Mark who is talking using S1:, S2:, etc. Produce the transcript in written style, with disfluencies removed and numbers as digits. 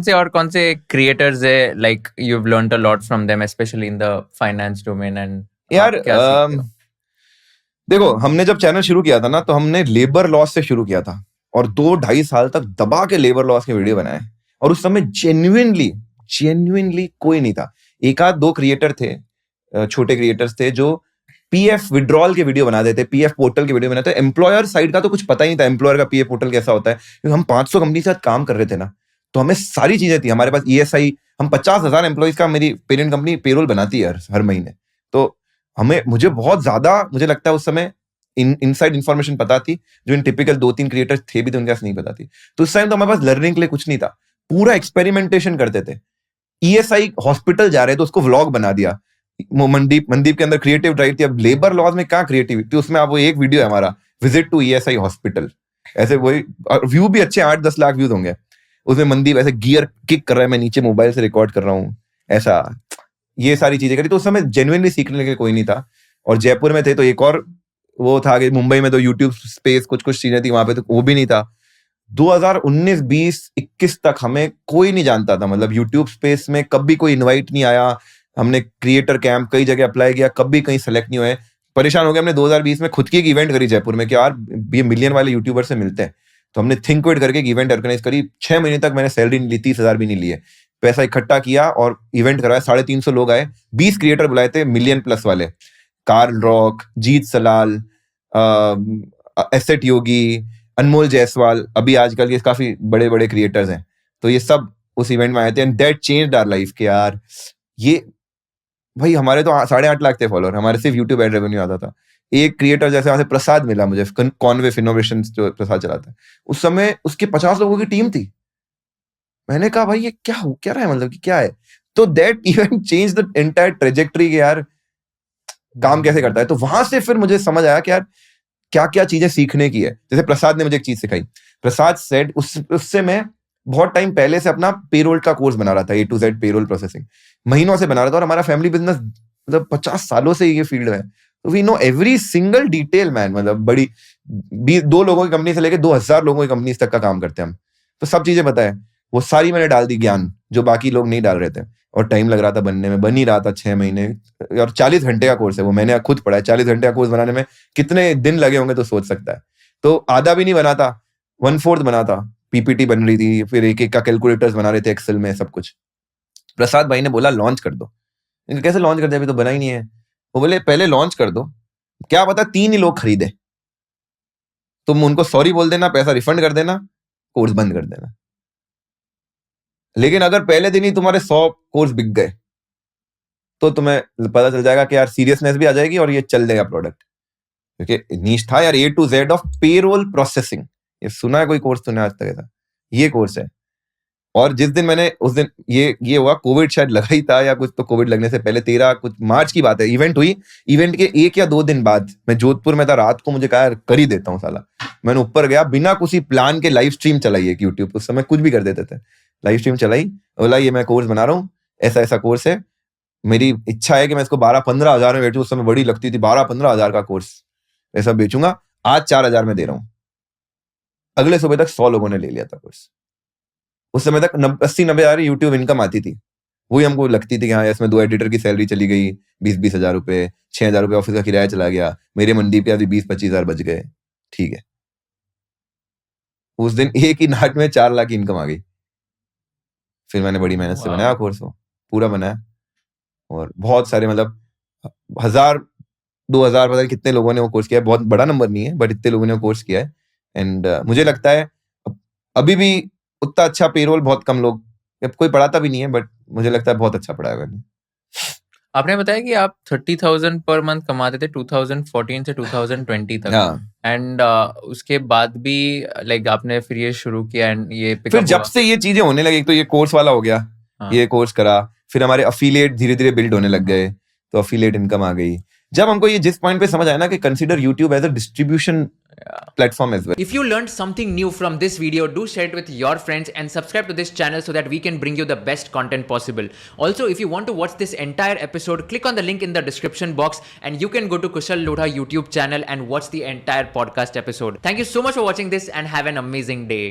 S1: कौन से क्रिएटर्स है like you've learned a lot from them especially in the finance domain and
S2: यार
S1: आप क्या सीखते हो?
S2: देखो, हमने जब चैनल शुरू किया था ना, तो हमने लेबर लॉस से शुरू किया था और 2-2.5 साल तक दबा के लेबर लॉस के वीडियो बनाए। और उस समय जेन्युइनली कोई नहीं था। एक आध दो क्रिएटर थे, छोटे क्रिएटर्स थे जो पीएफ विड्रॉल के वीडियो बना देते, पीएफ पोर्टल के वीडियो बनाते। एम्प्लॉयर साइड का तो कुछ पता ही नहीं था, एम्प्लॉयर का पीएफ पोर्टल कैसा होता है, क्योंकि हम 500 कंपनी के साथ काम कर रहे थे ना, तो हमें सारी चीजें थी। हमारे पास ईएसआई, हम 50,000 एम्प्लॉइज का मेरी पेरेंट कंपनी पेरोल बनाती है हर महीने। तो मुझे बहुत ज्यादा, मुझे लगता है उस समय इनसाइड इंफॉर्मेशन पता थी, जो इन टिपिकल 2-3 क्रिएटर्स थे भी तो उनके पास नहीं पता थी। तो उस टाइम तो हमारे पास लर्निंग के लिए कुछ नहीं था, पूरा एक्सपेरिमेंटेशन करते थे। ईएसआई हॉस्पिटल जा रहे तो उसको व्लॉग बना दिया। मनदीप के अंदर क्रिएटिव ड्राइव थी। अब लेबर लॉज में क्या क्रिएटिविटी, उसमें आप वो एक वीडियो है हमारा, विजिट टू ईएसआई हॉस्पिटल, ऐसे वही व्यू भी अच्छे 8-10 लाख व्यूज होंगे। उसमें मनदीप ऐसे गियर किक कर रहा है, मैं नीचे मोबाइल से रिकॉर्ड कर रहा हूँ, ऐसा ये सारी चीजें करी। तो उस समय जेन्युइनली सीखने के कोई नहीं था। और जयपुर में थे तो एक और वो था कि मुंबई में तो यूट्यूब स्पेस कुछ चीजें थी, वहां पे तो वो भी नहीं था। 2019, 20, 21 तक हमें कोई नहीं जानता था। मतलब यूट्यूब स्पेस में कभी कोई इनवाइट नहीं आया। हमने क्रिएटर कैंप कई जगह अप्लाई किया, कभी कहीं सेलेक्ट नहीं हुए। परेशान हो गए। हमने 2020 में खुद की एक इवेंट करी जयपुर में कि यार ये मिलियन वाले यूट्यूबर से मिलते हैं। तो हमने थिंकविड करके एक इवेंट ऑर्गेनाइज करी। 6 महीने तक मैंने सैलरी नहीं ली, 30,000 भी नहीं लिए। पैसा इकट्ठा किया और इवेंट करवाया। 350 लोग आए, 20 क्रिएटर बुलाए थे मिलियन प्लस वाले। कार्ल रॉक, जीत सलाल, एसेट योगी, अनमोल जायसवाल, अभी आजकल ये काफी बड़े बड़े क्रिएटर्स हैं। तो ये सब उस इवेंट में आए थे and that changed our life कि यार ये भाई, हमारे तो 8.5 लाख थे फॉलोअर, हमारे सिर्फ यूट्यूब एड रेवेन्यू आता था। एक क्रिएटर जैसे वहां से प्रसाद मिला मुझे, कॉनवेव इनोवेशन जो प्रसाद चलाता है, उस समय उसकी 50 लोगों की टीम थी। मैंने कहा भाई ये क्या हो क्या रहा है, मतलब कि क्या है। तो that event change the entire trajectory के यार काम कैसे करता है। तो वहां से फिर मुझे समझ आया कि यार क्या क्या चीजें सीखने की है। जैसे प्रसाद ने मुझे एक चीज सिखाई। प्रसाद सेड उससे मैं बहुत टाइम पहले से अपना पेरोल का कोर्स बना रहा था, A to Z payroll processing महीनों से बना रहा था। और हमारा फैमिली बिजनेस मतलब 50 सालों से ये फील्ड में, तो we know every single detail man. मतलब बड़ी 2 लोगों की कंपनी से लेकर 2000 लोगों की कंपनी तक का काम करते हैं हम। तो सब चीजें पता है, वो सारी मैंने डाल दी ज्ञान, जो बाकी लोग नहीं डाल रहे थे। और टाइम लग रहा था बनने में, बन ही रहा था 6 महीने। और 40 घंटे का कोर्स है वो, मैंने खुद पढ़ा है। 40 घंटे का कोर्स बनाने में कितने दिन लगे होंगे तो सोच सकता है। तो आधा भी नहीं बना था, 1/4 बना था। पीपीटी बन रही थी, फिर एक एक का कैलकुलेटर्स बना रहे थे एक्सेल में, सब कुछ। प्रसाद भाई ने बोला लॉन्च कर दो। कैसे लॉन्च कर दे, अभी तो बना ही नहीं है। वो बोले पहले लॉन्च कर दो, क्या पता 3 ही लोग खरीदे, तुम उनको सॉरी बोल देना, पैसा रिफंड कर देना, कोर्स बंद कर देना। लेकिन अगर पहले दिन ही तुम्हारे 100 कोर्स बिक गए तो तुम्हें पता चल जाएगा कि यार सीरियसनेस भी आ जाएगी और ये चल देगा प्रोडक्ट। क्योंकि नीश था यार, A to Z of payroll processing. ये सुना है कोई कोर्स तूने आज तक ऐसा? ये कोर्स है। और जिस दिन मैंने, उस दिन ये हुआ, कोविड शायद लगा ही था या कुछ, तो कोविड लगने से पहले 13 कुछ मार्च की बात है, इवेंट हुई। इवेंट के 1 या 2 दिन बाद मैं जोधपुर में था, रात को मुझे कहा यार कर ही देता हूँ साला। मैंने ऊपर गया, बिना किसी प्लान के लाइव स्ट्रीम चलाई है यूट्यूब, उस समय कुछ भी कर देते थे। लाइव स्ट्रीम चलाई, बोला ये मैं कोर्स बना रहा हूँ, ऐसा ऐसा कोर्स है, मेरी इच्छा है कि मैं इसको 12-15 हजार में बेचूं। उस समय बड़ी लगती थी, 12-15 हजार का कोर्स ऐसा बेचूंगा। आज 4,000 में दे रहा हूं। अगले सुबह तक 100 लोगों ने ले लिया था कोर्स। उस समय तक 80-90 हजार यूट्यूब इनकम आती थी। वही हमको लगती थी कि हाँ इसमें 2 एडिटर की सैलरी चली गई, 20-20 हजार रुपए, 6,000 रुपए ऑफिस का किराया चला गया, मेरे मनदीप के 20-25 हजार बच गए, ठीक है। उस दिन एक ही नाट में 4 लाख की इनकम आ गई। फिर मैंने बड़ी मेहनत से बनाया कोर्स, वो पूरा बनाया। और बहुत सारे, मतलब 1000-2000 पता नहीं कितने लोगों ने वो कोर्स किया है। बहुत बड़ा नंबर नहीं है, बट इतने लोगों ने वो कोर्स किया है। एंड मुझे लगता है अभी भी उतना अच्छा पेरोल बहुत कम लोग, अब कोई पढ़ाता भी नहीं है, बट मुझे लगता है बहुत अच्छा पढ़ाया मैंने।
S1: आपने बताया कि आप 30,000 पर मंथ कमाते थे 2014 से 2020 तक।
S2: हाँ,
S1: एंड उसके बाद भी लाइक आपने फिर ये शुरू किया एंड ये
S2: फिर
S1: पिकअप
S2: जब से ये चीजें होने लगी, तो ये कोर्स वाला हो गया,
S1: हाँ।
S2: ये कोर्स करा, फिर हमारे अफिलिएट धीरे धीरे बिल्ड होने लग गए, तो अफिलिएट इनकम आ गई। जब हमको ये जिस पॉइंट पे समझ आया ना कि consider YouTube as a distribution platform as well.
S3: If you learned something new from this video, do share it with your friends and subscribe to this channel so that we can bring you the best content possible. Also, if you want to watch this entire episode, click on the link in the description box and you can go to Kushal Lodha YouTube channel and watch the entire podcast episode. Thank you so much for watching this and have an amazing day.